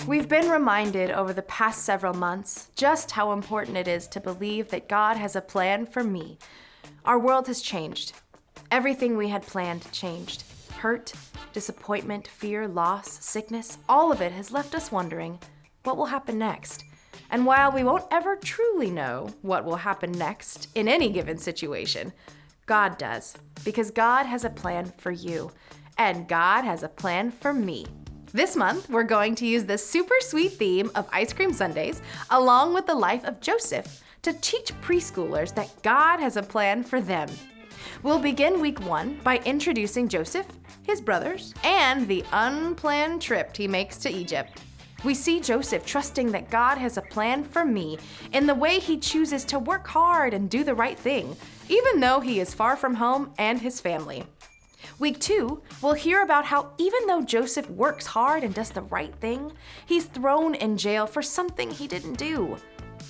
We've been reminded over the past several months just how important it is to believe that God has a plan for me. Our world has changed. Everything we had planned changed. Hurt, disappointment, fear, loss, sickness, all of it has left us wondering, what will happen next? And while we won't ever truly know what will happen next in any given situation, God does, because God has a plan for you, and God has a plan for me. This month, we're going to use the super sweet theme of Ice Cream Sundaes, along with the life of Joseph, to teach preschoolers that God has a plan for them. We'll begin week 1 by introducing Joseph, his brothers, and the unplanned trip he makes to Egypt. We see Joseph trusting that God has a plan for me in the way he chooses to work hard and do the right thing, even though he is far from home and his family. Week 2, we'll hear about how even though Joseph works hard and does the right thing, he's thrown in jail for something he didn't do.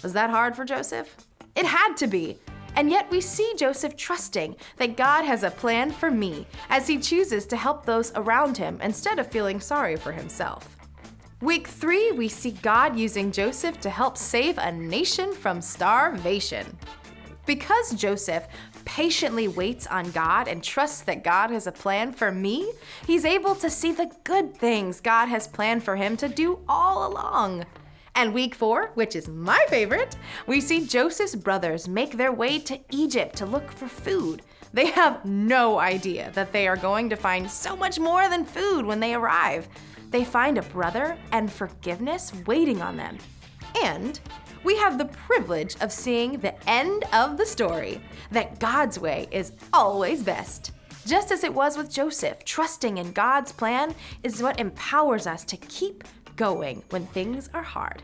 Was that hard for Joseph? It had to be. And yet we see Joseph trusting that God has a plan for me as he chooses to help those around him instead of feeling sorry for himself. Week 3, we see God using Joseph to help save a nation from starvation. Because Joseph patiently waits on God and trusts that God has a plan for me, he's able to see the good things God has planned for him to do all along. And week 4, which is my favorite, we see Joseph's brothers make their way to Egypt to look for food. They have no idea that they are going to find so much more than food when they arrive. They find a brother and forgiveness waiting on them. And we have the privilege of seeing the end of the story, that God's way is always best. Just as it was with Joseph, trusting in God's plan is what empowers us to keep going when things are hard.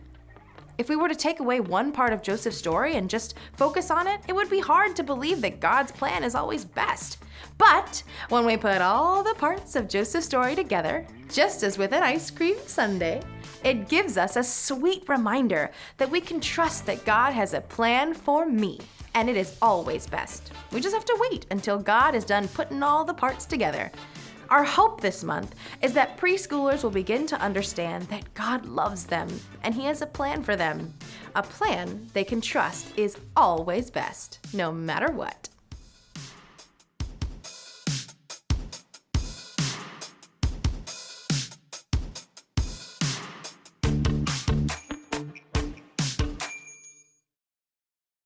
If we were to take away one part of Joseph's story and just focus on it, it would be hard to believe that God's plan is always best. But when we put all the parts of Joseph's story together, just as with an ice cream sundae, it gives us a sweet reminder that we can trust that God has a plan for me, and it is always best. We just have to wait until God is done putting all the parts together. Our hope this month is that preschoolers will begin to understand that God loves them and He has a plan for them. A plan they can trust is always best, no matter what.